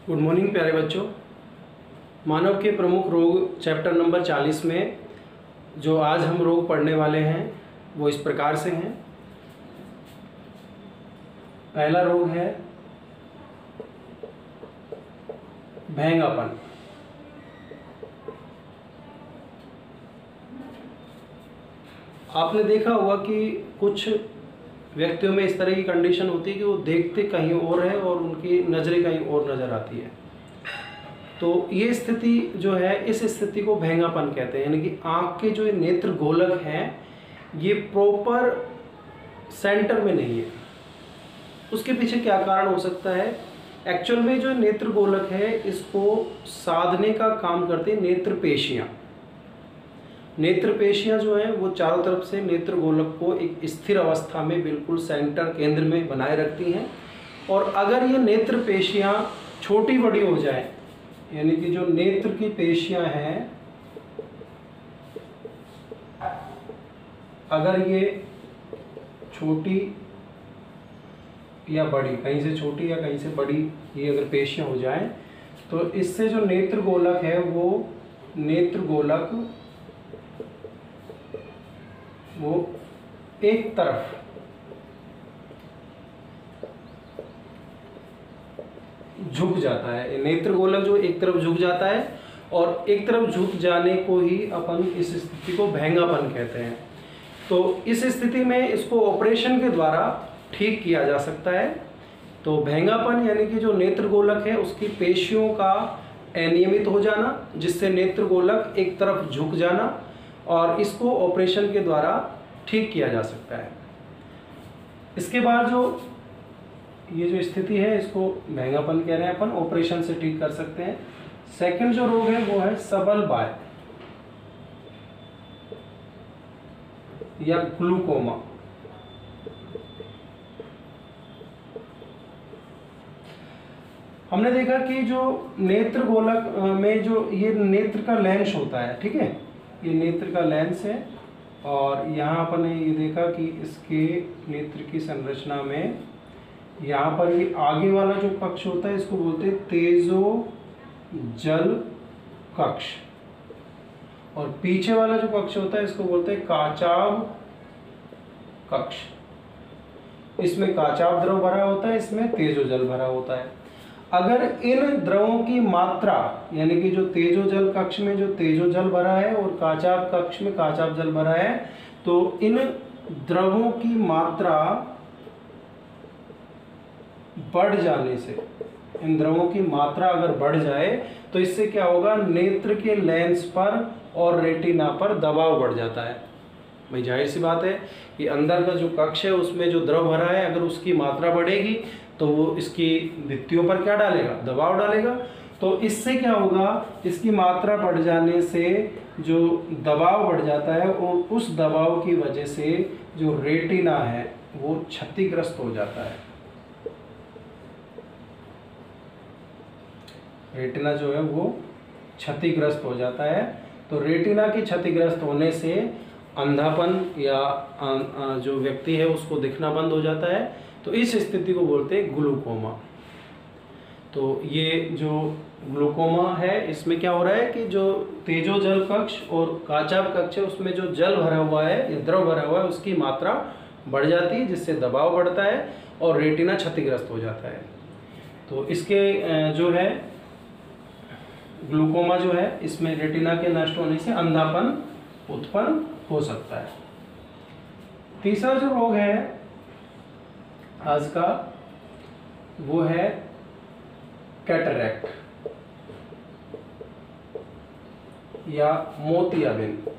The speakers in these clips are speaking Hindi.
गुड मॉर्निंग प्यारे बच्चों। मानव के प्रमुख रोग चैप्टर नंबर 40 में जो आज हम रोग पढ़ने वाले हैं वो इस प्रकार से हैं। पहला रोग है भेंगापन। आपने देखा होगा कि कुछ व्यक्तियों में इस तरह की कंडीशन होती है कि वो देखते कहीं और है और उनकी नज़रें कहीं और नज़र आती है। तो ये स्थिति जो है, इस स्थिति को भेंगापन कहते हैं। यानी कि आँख के जो नेत्र गोलक हैं ये प्रॉपर सेंटर में नहीं है। उसके पीछे क्या कारण हो सकता है? एक्चुअल में जो नेत्र गोलक है इसको साधने का काम करते हैं नेत्र पेशियाँ। नेत्र पेशियाँ जो हैं वो चारों तरफ से नेत्र गोलक को एक स्थिर अवस्था में बिल्कुल सेंटर केंद्र में बनाए रखती हैं। और अगर ये नेत्र पेशियाँ छोटी बड़ी हो जाए, यानी कि जो नेत्र की पेशियाँ हैं अगर ये छोटी या बड़ी, कहीं से छोटी या कहीं से बड़ी ये अगर पेशियाँ हो जाएं तो इससे जो नेत्र गोलक है वो नेत्र गोलक वो एक तरफ झुक जाता है। नेत्र गोलक जो एक तरफ झुक जाता है और एक तरफ झुक जाने को ही अपन इस स्थिति को भेंगापन कहते हैं। तो इस स्थिति में इसको ऑपरेशन के द्वारा ठीक किया जा सकता है। तो भेंगापन यानी कि जो नेत्र गोलक है उसकी पेशियों का अनियमित हो जाना, जिससे नेत्र गोलक एक तरफ झुक जाना, और इसको ऑपरेशन के द्वारा ठीक किया जा सकता है। इसके बाद जो ये जो स्थिति है इसको भेंगापन कह रहे हैं, अपन ऑपरेशन से ठीक कर सकते हैं। सेकंड जो रोग है वो है सबल बाय या ग्लूकोमा। हमने देखा कि जो नेत्र गोलक में जो ये नेत्र का लेंस होता है, ठीक है, ये नेत्र का लेंस है। और यहाँ अपन ने ये देखा कि इसके नेत्र की संरचना में यहाँ पर ये आगे वाला जो कक्ष होता है इसको बोलते हैं तेजो जल कक्ष, और पीछे वाला जो कक्ष होता है इसको बोलते हैं काचाभ कक्ष। इसमें काचाभ द्रव भरा होता है, इसमें तेजो जल भरा होता है। अगर इन द्रवों की मात्रा, यानी कि जो तेजो जल कक्ष में जो तेजो जल भरा है और काचाभ कक्ष में काचाभ जल भरा है, तो इन द्रवों की मात्रा बढ़ जाने से, इन द्रवों की मात्रा अगर बढ़ जाए तो इससे क्या होगा, नेत्र के लेंस पर और रेटिना पर दबाव बढ़ जाता है। भाई जाहिर सी बात है कि अंदर का जो कक्ष है उसमें जो द्रव भरा है अगर उसकी मात्रा बढ़ेगी तो वो इसकी भित्तियों पर क्या डालेगा, दबाव डालेगा। तो इससे क्या होगा, इसकी मात्रा बढ़ जाने से जो दबाव बढ़ जाता है और उस दबाव की वजह से जो रेटिना है वो क्षतिग्रस्त हो जाता है। रेटिना जो है वो क्षतिग्रस्त हो जाता है। तो रेटिना की क्षतिग्रस्त होने से अंधापन या जो व्यक्ति है उसको दिखना बंद हो जाता है। तो इस स्थिति को बोलते हैं ग्लूकोमा। तो ये जो ग्लूकोमा है इसमें क्या हो रहा है कि जो तेजो जल कक्ष और काचाभ कक्ष है उसमें जो जल भरा हुआ है या द्रव भरा हुआ है उसकी मात्रा बढ़ जाती है, जिससे दबाव बढ़ता है और रेटिना क्षतिग्रस्त हो जाता है। तो इसके जो है ग्लूकोमा जो है इसमें रेटिना के नष्ट होने से अंधापन उत्पन्न हो सकता है। तीसरा जो रोग है आज का वो है कैटरैक्ट या मोतियाबिंद।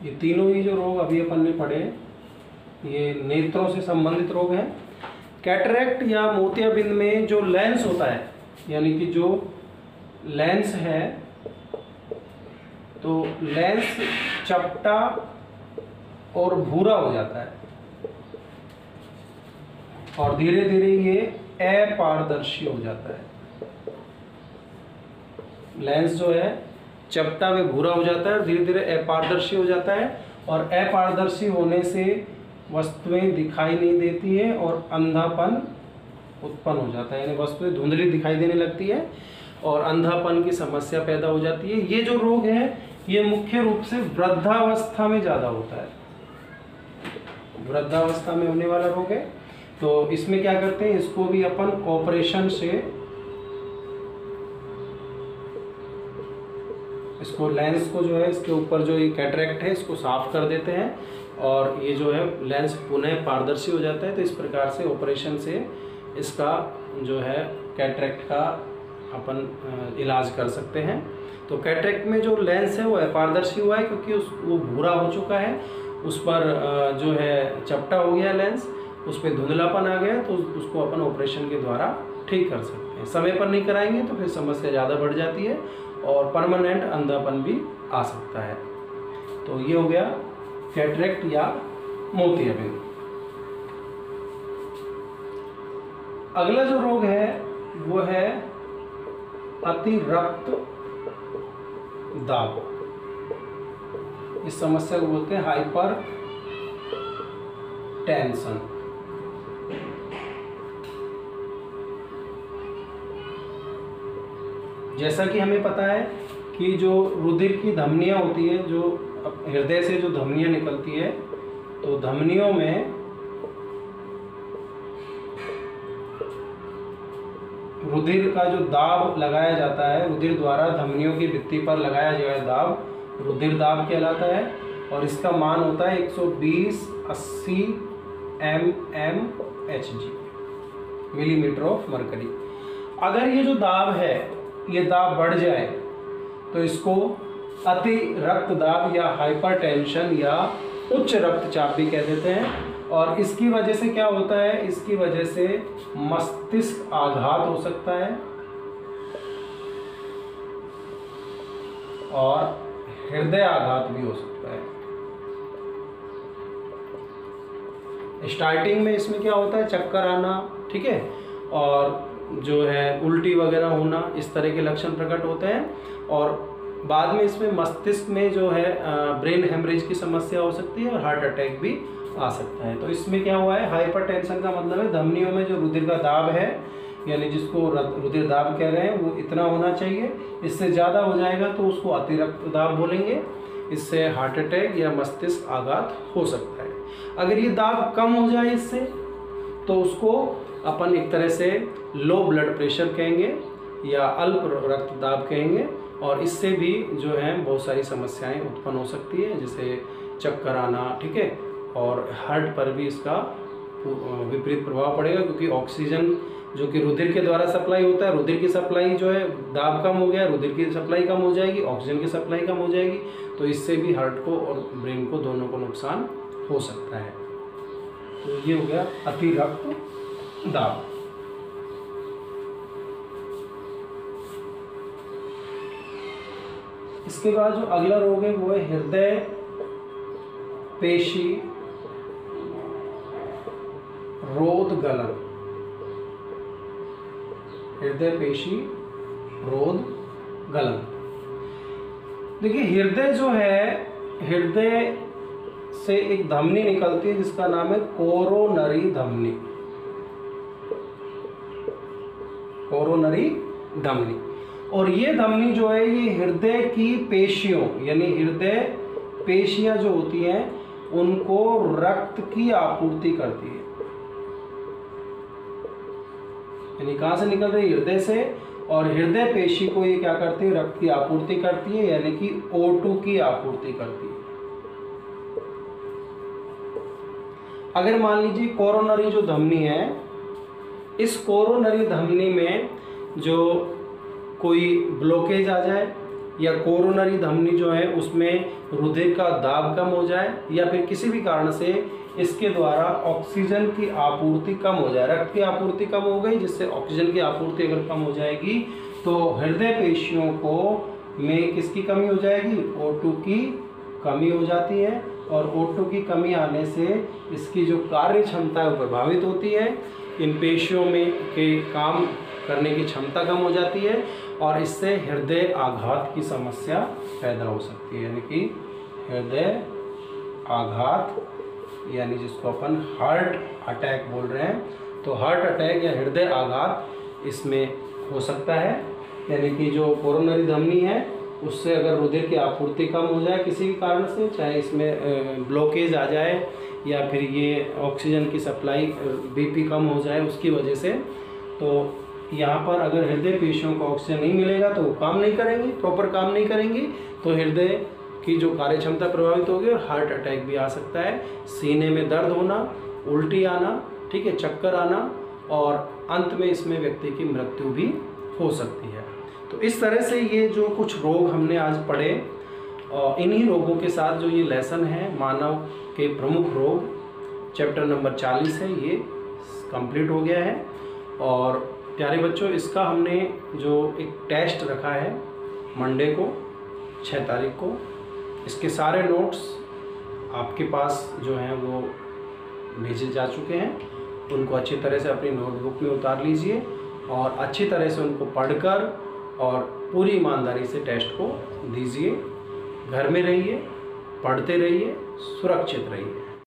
ये तीनों ही जो रोग अभी अपन ने पढ़े ये नेत्रों से संबंधित रोग हैं। कैटरैक्ट या मोतियाबिंद में जो लेंस होता है, यानी कि जो लेंस है, तो लेंस चपटा और भूरा हो जाता है और धीरे धीरे ये अपारदर्शी हो जाता है। लेंस जो है चपटा व भूरा हो जाता है और धीरे धीरे अपारदर्शी हो जाता है, और अपारदर्शी होने से वस्तुएं दिखाई नहीं देती है और अंधापन उत्पन्न हो जाता है, यानी वस्तुएं धुंधली दिखाई देने लगती है और अंधापन की समस्या पैदा हो जाती है। ये जो रोग है ये मुख्य रूप से वृद्धावस्था में ज़्यादा होता है, वृद्धावस्था में होने वाला रोग है। तो इसमें क्या करते हैं, इसको भी अपन ऑपरेशन से, इसको लेंस को जो है इसके ऊपर जो ये कैटरेक्ट है इसको साफ कर देते हैं और ये जो है लेंस पुनः पारदर्शी हो जाता है। तो इस प्रकार से ऑपरेशन से इसका जो है कैटरेक्ट का अपन इलाज कर सकते हैं। तो कैटरेक्ट में जो लेंस है वो अपारदर्शी हुआ है क्योंकि वो भूरा हो चुका है, उस पर जो है चपटा हो गया लेंस, उस पर धुंधलापन आ गया, तो उसको अपन ऑपरेशन के द्वारा ठीक कर सकते हैं। समय पर नहीं कराएंगे तो फिर समस्या ज़्यादा बढ़ जाती है और परमानेंट अंधापन भी आ सकता है। तो ये हो गया कैटरेक्ट या मोतियाबिंद। अगला जो रोग है वो है अतिरक्त दाब। इस समस्या को बोलते हैं हाइपर टेंशन। जैसा कि हमें पता है कि जो रुधिर की धमनियां होती है, जो हृदय से जो धमनियां निकलती है, तो धमनियों में रुधिर का जो दाब लगाया जाता है, रुधिर द्वारा धमनियों की भित्ति पर लगाया गया दाब रुधिर दाब कहलाता है और इसका मान होता है 120/80 mmHg, मिलीमीटर ऑफ मरकरी। अगर ये जो दाब है ये दाब बढ़ जाए तो इसको अति रक्तदाब या हाइपरटेंशन या उच्च रक्तचाप भी कह देते हैं। और इसकी वजह से क्या होता है, इसकी वजह से मस्तिष्क आघात हो सकता है और हृदय आघात भी हो सकता है। स्टार्टिंग में इसमें क्या होता है, चक्कर आना, ठीक है, और जो है उल्टी वगैरह होना, इस तरह के लक्षण प्रकट होते हैं। और बाद में इसमें मस्तिष्क में जो है ब्रेन हेमरेज की समस्या हो सकती है और हार्ट अटैक भी आ सकता है। तो इसमें क्या हुआ है, हाइपरटेंशन का मतलब है धमनियों में जो रुधिर का दाब है, यानी जिसको रुधिर दाब कह रहे हैं, वो इतना होना चाहिए। इससे ज़्यादा हो जाएगा तो उसको अतिरिक्त दाब बोलेंगे। इससे हार्ट अटैक या मस्तिष्क आघात हो सकता है। अगर ये दाब कम हो जाए इससे, तो उसको अपन एक तरह से लो ब्लड प्रेशर कहेंगे या अल्प रक्तदाब कहेंगे। और इससे भी जो है बहुत सारी समस्याएं उत्पन्न हो सकती है, जैसे चक्कर आना, ठीक है, और हार्ट पर भी इसका विपरीत प्रभाव पड़ेगा क्योंकि ऑक्सीजन जो कि रुधिर के द्वारा सप्लाई होता है, रुधिर की सप्लाई जो है, दाब कम हो गया, रुधिर की सप्लाई कम हो जाएगी, ऑक्सीजन की सप्लाई कम हो जाएगी, तो इससे भी हार्ट को और ब्रेन को दोनों को नुकसान हो सकता है। तो ये हो गया अतिरक्त दाब। इसके बाद जो अगला रोग है वो है हृदय पेशी रोध गलन। हृदय पेशी रोध गलन। देखिए, हृदय जो है, हृदय से एक धमनी निकलती है जिसका नाम है कोरोनरी धमनी। कोरोनरी धमनी। और ये धमनी जो है ये हृदय की पेशियों, यानी हृदय पेशियां जो होती हैं उनको रक्त की आपूर्ति करती है। यानी कहां से निकल रही है, हृदय से, और हृदय पेशी को ये क्या करती है, रक्त की आपूर्ति करती है, यानी कि O2 की आपूर्ति करती है। अगर मान लीजिए कोरोनरी जो धमनी है, इस कोरोनरी धमनी में जो कोई ब्लॉकेज आ जाए या कोरोनरी धमनी जो है उसमें रुधिर का दाब कम हो जाए या फिर किसी भी कारण से इसके द्वारा ऑक्सीजन की आपूर्ति कम हो जाए, रक्त की आपूर्ति कम हो गई, जिससे ऑक्सीजन की आपूर्ति अगर कम हो जाएगी तो हृदय पेशियों को में किसकी कमी हो जाएगी, O2 की कमी हो जाती है। और O2 की कमी आने से इसकी जो कार्य क्षमता है वो प्रभावित होती है। इन पेशियों में के काम करने की क्षमता कम हो जाती है और इससे हृदय आघात की समस्या पैदा हो सकती है। यानी कि हृदय आघात, यानी जिसको अपन हार्ट अटैक बोल रहे हैं, तो हार्ट अटैक या हृदय आघात इसमें हो सकता है, यानी कि जो कोरोनरी धमनी है उससे अगर रुधिर की आपूर्ति कम हो जाए किसी भी कारण से, चाहे इसमें ब्लॉकेज आ जाए या फिर ये ऑक्सीजन की सप्लाई बीपी कम हो जाए उसकी वजह से, तो यहाँ पर अगर हृदय पेशियों को ऑक्सीजन नहीं मिलेगा तो वो काम नहीं करेंगी, प्रॉपर काम नहीं करेंगी, तो हृदय की जो कार्य क्षमता प्रभावित होगी और हार्ट अटैक भी आ सकता है। सीने में दर्द होना, उल्टी आना, ठीक है, चक्कर आना और अंत में इसमें व्यक्ति की मृत्यु भी हो सकती है। तो इस तरह से ये जो कुछ रोग हमने आज पढ़े, और इन्हीं रोगों के साथ जो ये लेसन है मानव के प्रमुख रोग, चैप्टर नंबर 40 है, ये कंप्लीट हो गया है। और प्यारे बच्चों, इसका हमने जो एक टेस्ट रखा है मंडे को 6 तारीख को, इसके सारे नोट्स आपके पास जो हैं वो भेजे जा चुके हैं। उनको अच्छी तरह से अपनी नोटबुक में उतार लीजिए और अच्छी तरह से उनको पढ़कर और पूरी ईमानदारी से टेस्ट को दीजिए। घर में रहिए, पढ़ते रहिए, सुरक्षित रहिए।